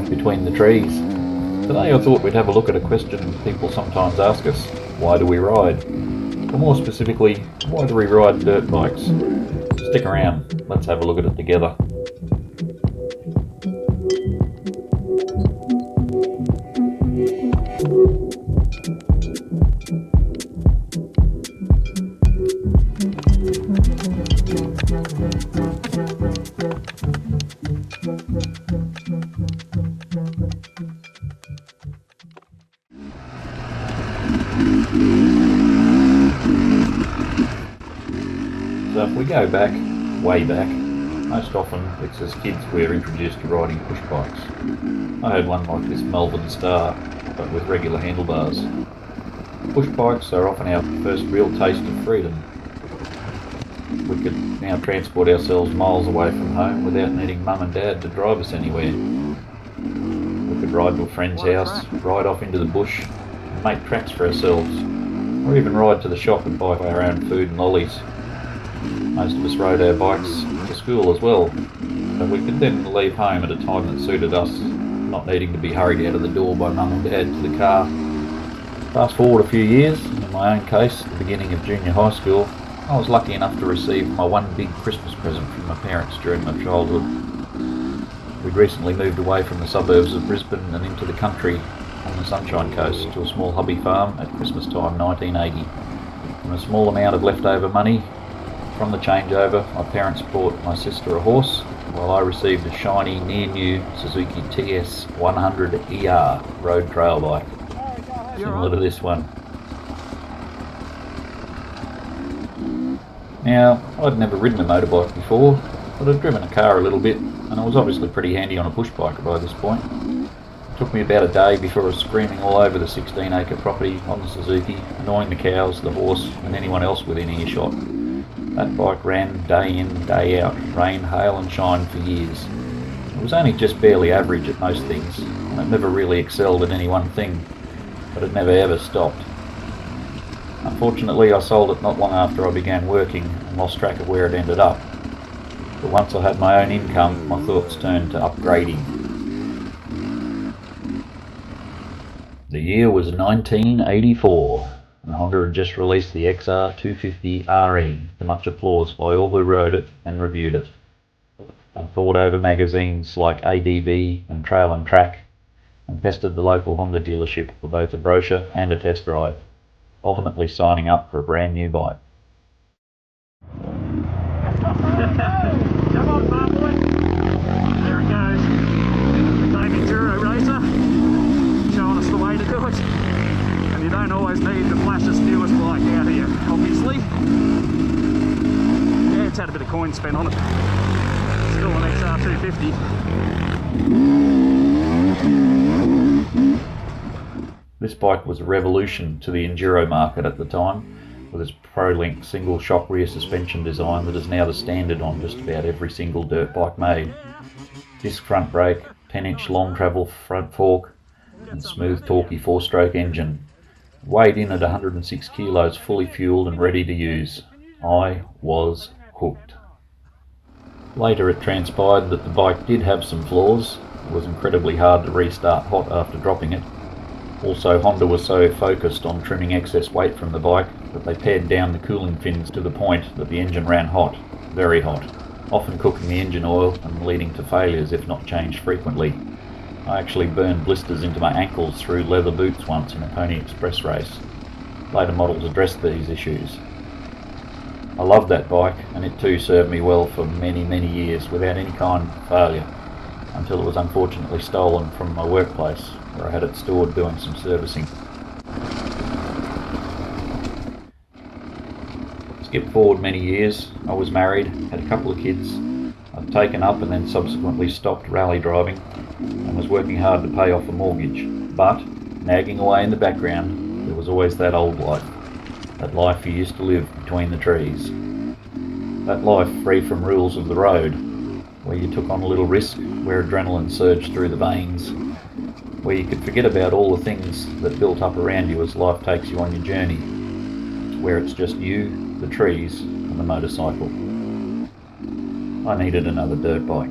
life between the trees. Today I thought we'd have a look at a question people sometimes ask us: why do we ride? Or more specifically, why do we ride dirt bikes? Stick around, let's have a look at it together. So if we go back, way back, most often it's as kids we're introduced to riding push bikes. I had one like this Melbourne Star, but with regular handlebars. Push bikes are often our first real taste of freedom. We could now transport ourselves miles away from home without needing mum and dad to drive us anywhere. We could ride to a friend's house, ride off into the bush, and make tracks for ourselves, or even ride to the shop and buy our own food and lollies. Most of us rode our bikes to school as well, but we could then leave home at a time that suited us, not needing to be hurried out of the door by mum and dad to the car. Fast forward a few years, in my own case, at the beginning of junior high school, I was lucky enough to receive my one big Christmas present from my parents during my childhood. We'd recently moved away from the suburbs of Brisbane and into the country on the Sunshine Coast to a small hobby farm at Christmas time 1980. From a small amount of leftover money from the changeover, my parents bought my sister a horse, while I received a shiny, near-new Suzuki TS 100 ER road trail bike, similar to this one. Now, I'd never ridden a motorbike before, but I'd driven a car a little bit, and I was obviously pretty handy on a push bike by this point. It took me about a day before I was screaming all over the 16-acre property on the Suzuki, annoying the cows, the horse, and anyone else within earshot. That bike ran day in, day out, rain, hail and shine for years. It was only just barely average at most things, and it never really excelled at any one thing, but it never ever stopped. Unfortunately, I sold it not long after I began working and lost track of where it ended up. But once I had my own income, my thoughts turned to upgrading. The year was 1984. And Honda had just released the XR250RE, to much applause by all who rode it and reviewed it. I pored over magazines like ADV and Trail and Track, and pestered the local Honda dealership for both a brochure and a test drive, ultimately signing up for a brand new bike. Come on, farm boy. There he goes. The big enduro racer, showing us the way to do it. You don't always need the flashiest, newest bike out here, obviously. Yeah, it's had a bit of coin spent on it. Still an XR250. This bike was a revolution to the enduro market at the time, with its Pro-Link single shock rear suspension design that is now the standard on just about every single dirt bike made. Disc front brake, 10-inch long travel front fork, and smooth torquey 4-stroke engine. Weighed in at 106 kilos, fully fueled and ready to use. I was hooked. Later it transpired that the bike did have some flaws. It was incredibly hard to restart hot after dropping it. Also, Honda was so focused on trimming excess weight from the bike that they pared down the cooling fins to the point that the engine ran hot, very hot, often cooking the engine oil and leading to failures if not changed frequently. I actually burned blisters into my ankles through leather boots once in a Pony Express race. Later models addressed these issues. I loved that bike, and it too served me well for many, many years without any kind of failure, until it was unfortunately stolen from my workplace, where I had it stored doing some servicing. Skip forward many years. I was married, had a couple of kids. I'd taken up and then subsequently stopped rally driving, and was working hard to pay off a mortgage. But, nagging away in the background, there was always that old life. That life you used to live between the trees. That life free from rules of the road, where you took on a little risk, where adrenaline surged through the veins, where you could forget about all the things that built up around you as life takes you on your journey, where it's just you, the trees, and the motorcycle. I needed another dirt bike.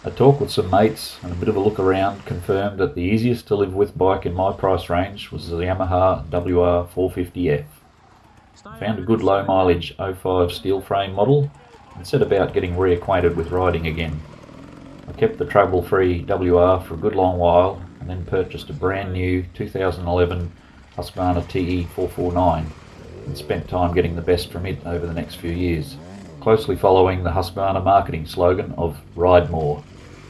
A talk with some mates and a bit of a look around confirmed that the easiest to live with bike in my price range was the Yamaha WR450F. I found a good low mileage 05 steel frame model and set about getting reacquainted with riding again. I kept the trouble-free WR for a good long while and then purchased a brand new 2011 Husqvarna TE449 and spent time getting the best from it over the next few years, closely following the Husqvarna marketing slogan of Ride More.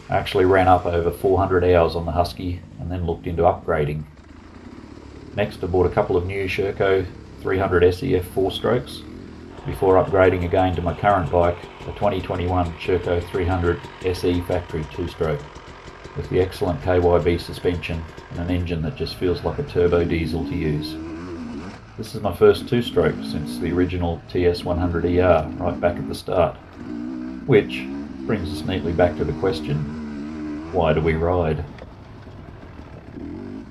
I actually ran up over 400 hours on the Husky and then looked into upgrading. Next I bought a couple of new Sherco 300 SEF 4-strokes before upgrading again to my current bike, a 2021 Sherco 300 SE factory 2-stroke with the excellent KYB suspension and an engine that just feels like a turbo diesel to use. This is my first 2-stroke since the original TS100ER right back at the start, which brings us neatly back to the question, why do we ride?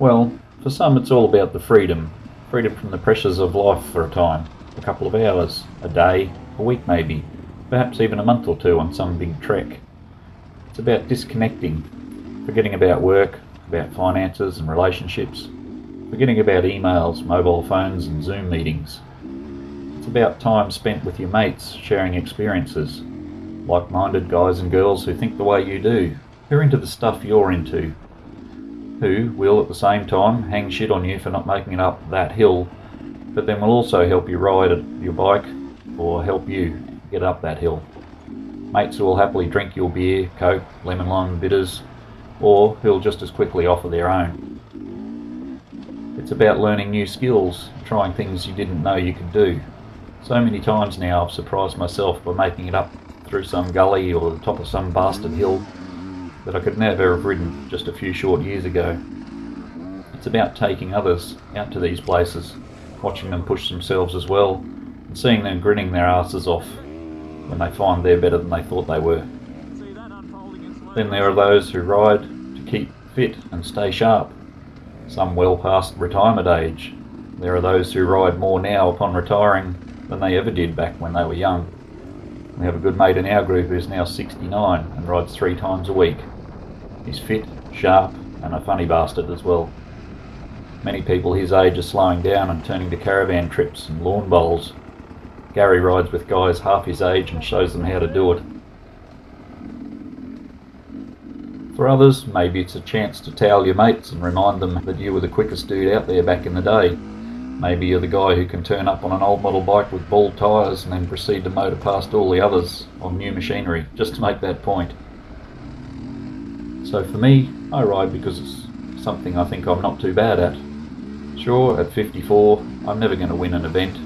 Well, for some it's all about the freedom from the pressures of life for a time, a couple of hours, a day, a week maybe, perhaps even a month or two on some big trek. It's about disconnecting, forgetting about work, about finances and relationships, forgetting about emails, mobile phones and Zoom meetings. It's about time spent with your mates, sharing experiences, like-minded guys and girls who think the way you do, who are into the stuff you're into, who will at the same time hang shit on you for not making it up that hill, but then will also help you ride your bike or help you get up that hill. Mates who will happily drink your beer, Coke, lemon lime bitters, or who'll just as quickly offer their own. It's about learning new skills, trying things you didn't know you could do. So many times now I've surprised myself by making it up through some gully or the top of some bastard hill that I could never have ridden just a few short years ago. It's about taking others out to these places, watching them push themselves as well, and seeing them grinning their asses off when they find they're better than they thought they were. Then there are those who ride to keep fit and stay sharp, some well past retirement age. There are those who ride more now upon retiring than they ever did back when they were young. We have a good mate in our group who's now 69 and rides 3 times a week. He's fit, sharp and a funny bastard as well. Many people his age are slowing down and turning to caravan trips and lawn bowls. Gary rides with guys half his age and shows them how to do it. For others, maybe it's a chance to towel your mates and remind them that you were the quickest dude out there back in the day. Maybe you're the guy who can turn up on an old model bike with bald tyres and then proceed to motor past all the others on new machinery, just to make that point. So for me, I ride because it's something I think I'm not too bad at. Sure, at 54, I'm never going to win an event.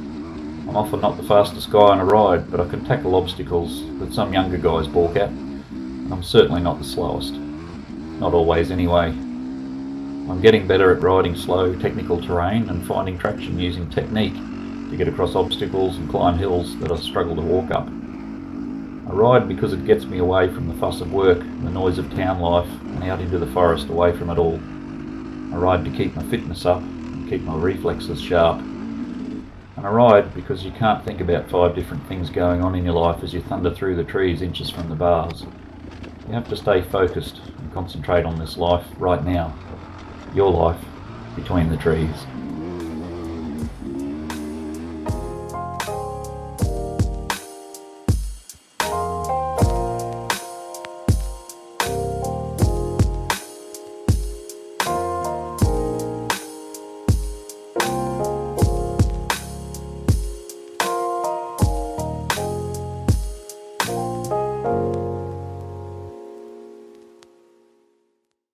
I'm often not the fastest guy on a ride, but I can tackle obstacles that some younger guys balk at, and I'm certainly not the slowest. Not always anyway. I'm getting better at riding slow, technical terrain and finding traction using technique to get across obstacles and climb hills that I struggle to walk up. I ride because it gets me away from the fuss of work, the noise of town life, and out into the forest away from it all. I ride to keep my fitness up and keep my reflexes sharp. And I ride because you can't think about 5 different things going on in your life as you thunder through the trees inches from the bars. You have to stay focused and concentrate on this life right now. Your life between the trees.